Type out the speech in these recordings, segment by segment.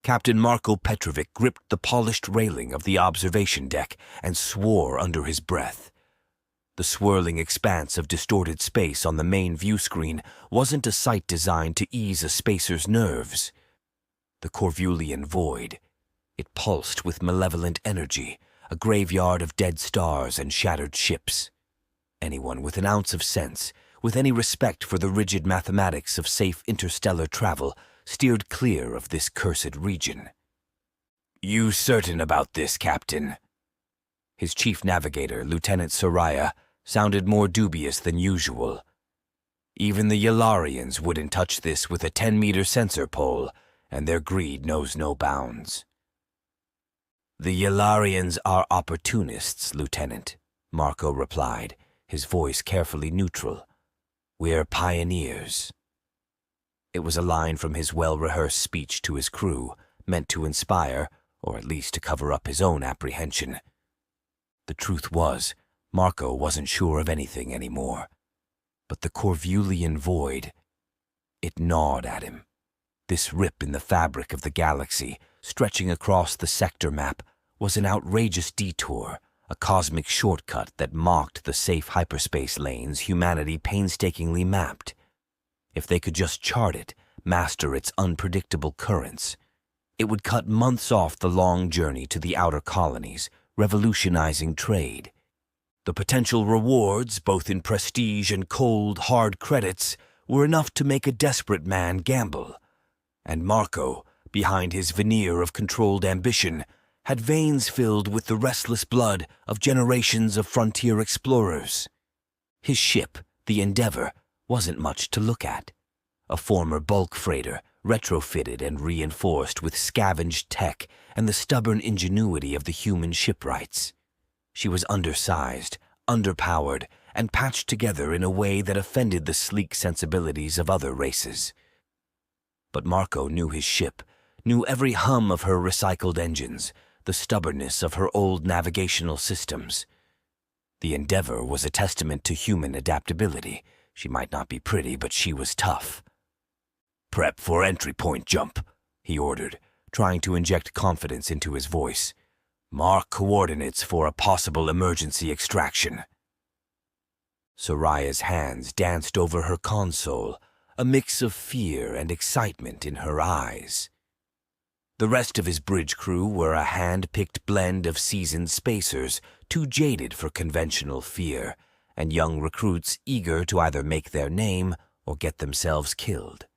Captain Marko Petrovic gripped the polished railing of the observation deck and swore under his breath. The swirling expanse of distorted space on the main view screen wasn't a sight designed to ease a spacer's nerves. The Korvulian Void. It pulsed with malevolent energy, a graveyard of dead stars and shattered ships. Anyone with an ounce of sense, with any respect for the rigid mathematics of safe interstellar travel, steered clear of this cursed region. "You certain about this, Captain?" His chief navigator, Lieutenant Soraya, sounded more dubious than usual. Even the Yalarians wouldn't touch this with a 10-meter sensor pole, and their greed knows no bounds. "The Yalarians are opportunists, Lieutenant," Marko replied, his voice carefully neutral. "We're pioneers." It was a line from his well-rehearsed speech to his crew, meant to inspire, or at least to cover up his own apprehension. The truth was, Marko wasn't sure of anything anymore. But the Korvulian Void, it gnawed at him. This rip in the fabric of the galaxy, stretching across the sector map, was an outrageous detour, a cosmic shortcut that mocked the safe hyperspace lanes humanity painstakingly mapped. If they could just chart it, master its unpredictable currents, it would cut months off the long journey to the outer colonies, revolutionizing trade. The potential rewards, both in prestige and cold, hard credits, were enough to make a desperate man gamble. And Marko, behind his veneer of controlled ambition, had veins filled with the restless blood of generations of frontier explorers. His ship, the Endeavor, wasn't much to look at. A former bulk freighter, retrofitted and reinforced with scavenged tech and the stubborn ingenuity of the human shipwrights. She was undersized, underpowered, and patched together in a way that offended the sleek sensibilities of other races. But Marko knew his ship, knew every hum of her recycled engines, the stubbornness of her old navigational systems. The Endeavor was a testament to human adaptability. She might not be pretty, but she was tough. "Prep for entry point jump," he ordered, trying to inject confidence into his voice. "Mark coordinates for a possible emergency extraction." Soraya's hands danced over her console, a mix of fear and excitement in her eyes. The rest of his bridge crew were a hand-picked blend of seasoned spacers, too jaded for conventional fear, and young recruits eager to either make their name or get themselves killed.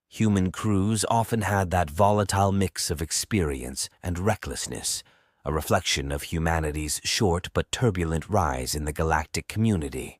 Human crews often had that volatile mix of experience and recklessness, a reflection of humanity's short but turbulent rise in the galactic community.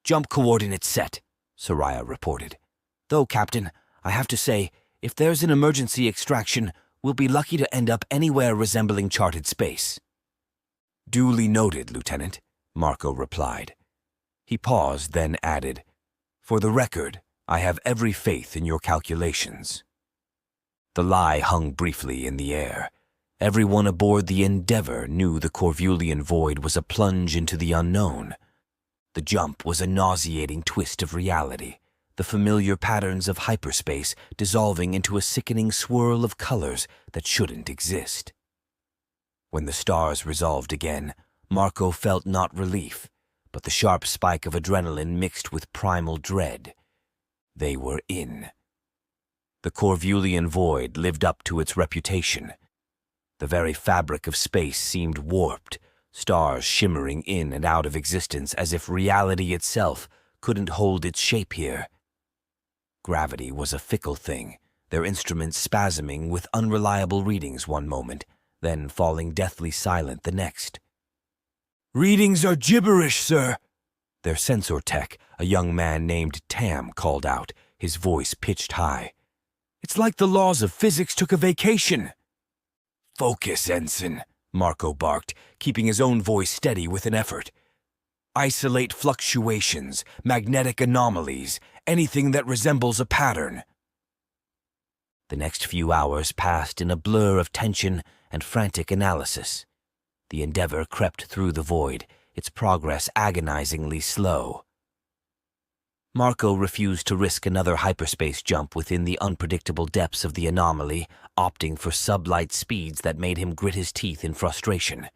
"Jump coordinates set," Soraya reported. "Though, Captain, I have to say, if there's an emergency extraction, we'll be lucky to end up anywhere resembling charted space." "Duly noted, Lieutenant," Marko replied. He paused, then added, "For the record, I have every faith in your calculations." The lie hung briefly in the air. Everyone aboard the Endeavor knew the Korvulian Void was a plunge into the unknown. The jump was a nauseating twist of reality, the familiar patterns of hyperspace dissolving into a sickening swirl of colors that shouldn't exist. When the stars resolved again, Marko felt not relief, but the sharp spike of adrenaline mixed with primal dread. They were in. The Korvulian Void lived up to its reputation. The very fabric of space seemed warped, stars shimmering in and out of existence as if reality itself couldn't hold its shape here. Gravity was a fickle thing, their instruments spasming with unreliable readings one moment, then falling deathly silent the next. "Readings are gibberish, sir," their sensor tech, a young man named Tam, called out, his voice pitched high. "It's like the laws of physics took a vacation." "Focus, Ensign," Marko barked, keeping his own voice steady with an effort. "Isolate fluctuations, magnetic anomalies, anything that resembles a pattern." The next few hours passed in a blur of tension and frantic analysis. The Endeavor crept through the void, its progress agonizingly slow. Marko refused to risk another hyperspace jump within the unpredictable depths of the anomaly, opting for sublight speeds that made him grit his teeth in frustration.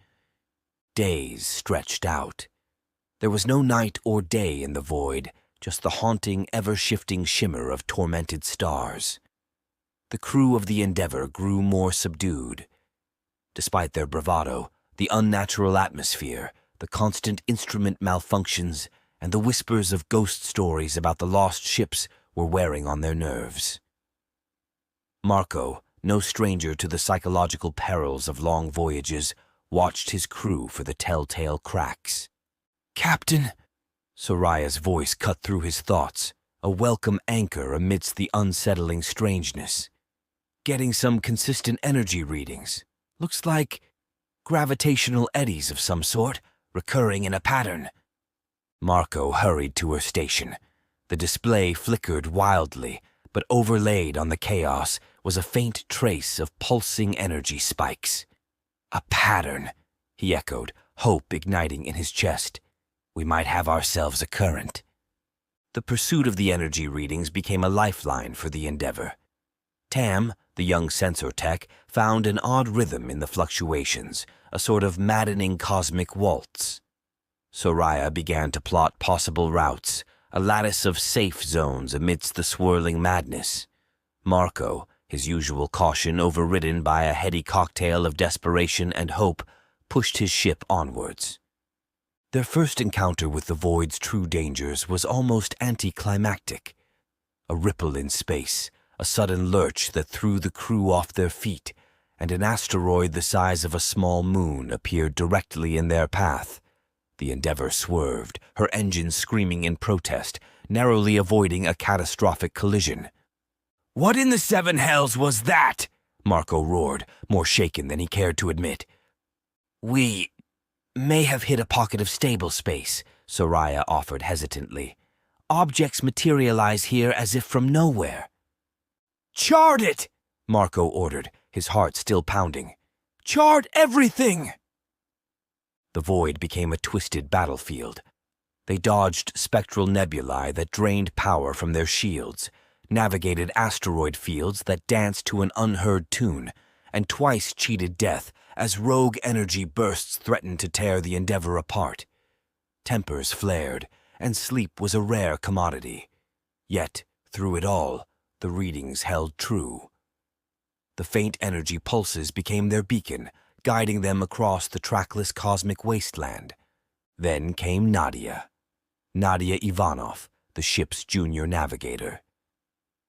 Days stretched out. There was no night or day in the void, just the haunting, ever-shifting shimmer of tormented stars. The crew of the Endeavor grew more subdued. Despite their bravado, the unnatural atmosphere, the constant instrument malfunctions, and the whispers of ghost stories about the lost ships were wearing on their nerves. Marko, no stranger to the psychological perils of long voyages, watched his crew for the telltale cracks. "Captain," Soraya's voice cut through his thoughts, a welcome anchor amidst the unsettling strangeness. "Getting some consistent energy readings. Looks like gravitational eddies of some sort, recurring in a pattern." Marko hurried to her station. The display flickered wildly, but overlaid on the chaos was a faint trace of pulsing energy spikes. "A pattern," he echoed, hope igniting in his chest. "We might have ourselves a current." The pursuit of the energy readings became a lifeline for the Endeavor. Tam, the young sensor tech, found an odd rhythm in the fluctuations, a sort of maddening cosmic waltz. Soraya began to plot possible routes, a lattice of safe zones amidst the swirling madness. Marko, his usual caution overridden by a heady cocktail of desperation and hope, pushed his ship onwards. Their first encounter with the Void's true dangers was almost anticlimactic. A ripple in space, a sudden lurch that threw the crew off their feet, and an asteroid the size of a small moon appeared directly in their path. The Endeavor swerved, her engines screaming in protest, narrowly avoiding a catastrophic collision. "What in the seven hells was that?" Marko roared, more shaken than he cared to admit. "We may have hit a pocket of stable space," Soraya offered hesitantly. "Objects materialize here as if from nowhere." "Chart it!" Marko ordered, his heart still pounding. "Chart everything!" The void became a twisted battlefield. They dodged spectral nebulae that drained power from their shields, navigated asteroid fields that danced to an unheard tune, and twice cheated death as rogue energy bursts threatened to tear the Endeavor apart. Tempers flared, and sleep was a rare commodity. Yet, through it all, the readings held true. The faint energy pulses became their beacon, guiding them across the trackless cosmic wasteland. Then came Nadia Ivanov, the ship's junior navigator.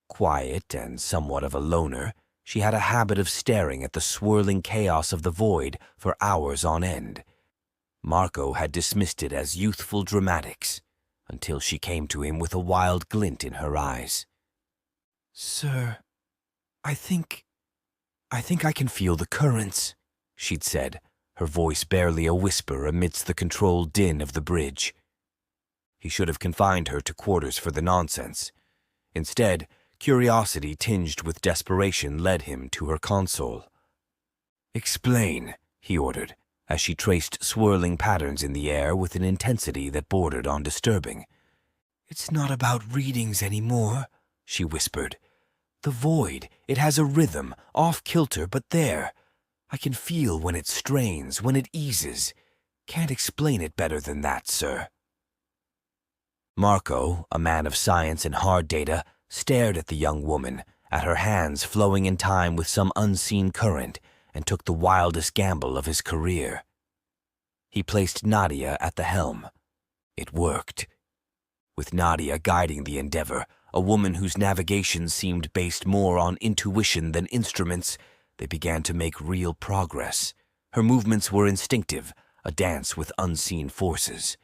Quiet and somewhat of a loner, she had a habit of staring at the swirling chaos of the void for hours on end. Marko had dismissed it as youthful dramatics, until she came to him with a wild glint in her eyes. "Sir, I think I can feel the currents," she'd said, her voice barely a whisper amidst the controlled din of the bridge. He should have confined her to quarters for the nonsense. Instead, curiosity tinged with desperation led him to her console. "Explain," he ordered, as she traced swirling patterns in the air with an intensity that bordered on disturbing. "It's not about readings anymore," she whispered. "The void, it has a rhythm, off-kilter, but there. I can feel when it strains, when it eases. Can't explain it better than that, sir." Marko, a man of science and hard data, stared at the young woman, at her hands flowing in time with some unseen current, and took the wildest gamble of his career. He placed Nadia at the helm. It worked. With Nadia guiding the Endeavor, a woman whose navigation seemed based more on intuition than instruments, they began to make real progress. Her movements were instinctive, a dance with unseen forces.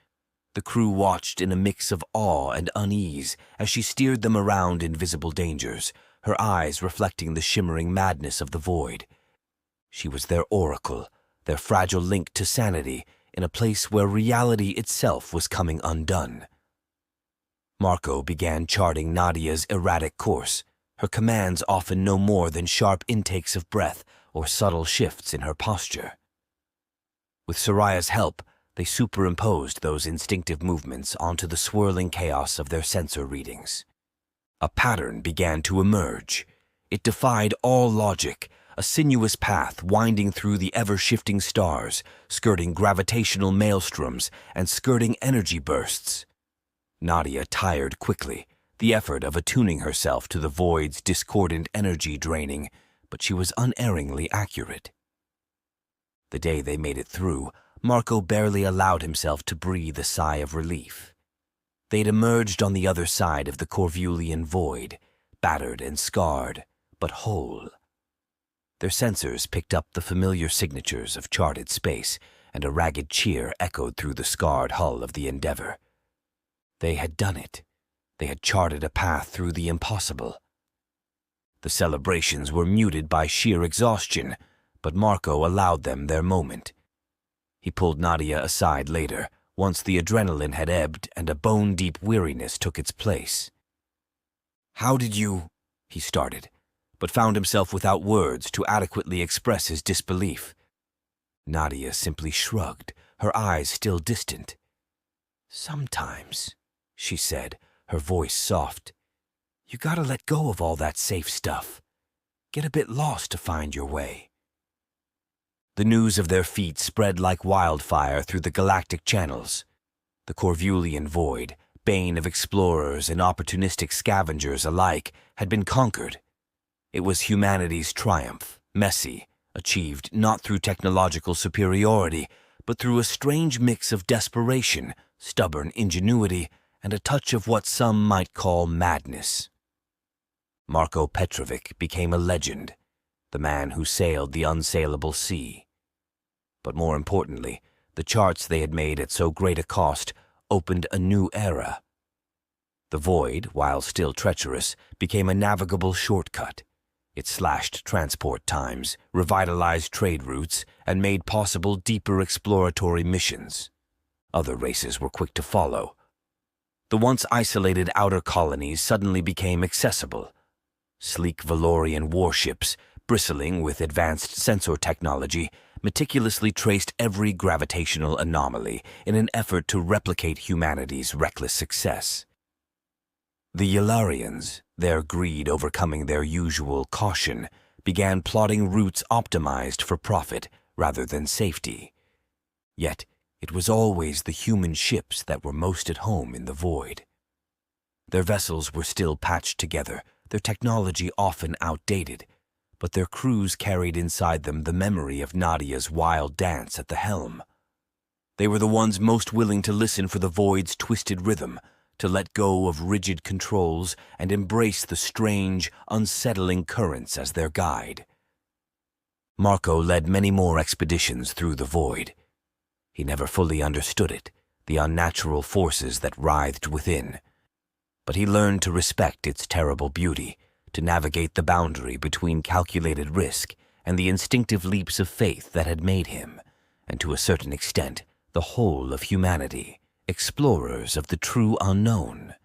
The crew watched in a mix of awe and unease as she steered them around invisible dangers, her eyes reflecting the shimmering madness of the void. She was their oracle, their fragile link to sanity, in a place where reality itself was coming undone. Marko began charting Nadia's erratic course, her commands often no more than sharp intakes of breath or subtle shifts in her posture. With Soraya's help, They superimposed those instinctive movements onto the swirling chaos of their sensor readings. A pattern began to emerge. It defied all logic, a sinuous path winding through the ever-shifting stars, skirting gravitational maelstroms and skirting energy bursts. Nadia tired quickly, the effort of attuning herself to the void's discordant energy draining, but she was unerringly accurate. The day they made it through, Marko barely allowed himself to breathe a sigh of relief. They'd emerged on the other side of the Korvulian Void, battered and scarred, but whole. Their sensors picked up the familiar signatures of charted space, and a ragged cheer echoed through the scarred hull of the Endeavour. They had done it. They had charted a path through the impossible. The celebrations were muted by sheer exhaustion, but Marko allowed them their moment. He pulled Nadia aside later, once the adrenaline had ebbed and a bone-deep weariness took its place. "How did you—" he started, but found himself without words to adequately express his disbelief. Nadia simply shrugged, her eyes still distant. "Sometimes," she said, her voice soft, "you gotta let go of all that safe stuff. Get a bit lost to find your way." The news of their feat spread like wildfire through the galactic channels. The Korvulian Void, bane of explorers and opportunistic scavengers alike, had been conquered. It was humanity's triumph, messy, achieved not through technological superiority, but through a strange mix of desperation, stubborn ingenuity, and a touch of what some might call madness. Marko Petrovic became a legend, the man who sailed the unsailable sea. But more importantly, the charts they had made at so great a cost opened a new era. The Void, while still treacherous, became a navigable shortcut. It slashed transport times, revitalized trade routes, and made possible deeper exploratory missions. Other races were quick to follow. The once isolated outer colonies suddenly became accessible. Sleek Valorian warships, bristling with advanced sensor technology, meticulously traced every gravitational anomaly in an effort to replicate humanity's reckless success. The Yularians, their greed overcoming their usual caution, began plotting routes optimized for profit rather than safety. Yet, it was always the human ships that were most at home in the Void. Their vessels were still patched together, their technology often outdated, but their crews carried inside them the memory of Nadia's wild dance at the helm. They were the ones most willing to listen for the Void's twisted rhythm, to let go of rigid controls and embrace the strange, unsettling currents as their guide. Marko led many more expeditions through the Void. He never fully understood it, the unnatural forces that writhed within. But he learned to respect its terrible beauty, to navigate the boundary between calculated risk and the instinctive leaps of faith that had made him, and to a certain extent, the whole of humanity, explorers of the true unknown.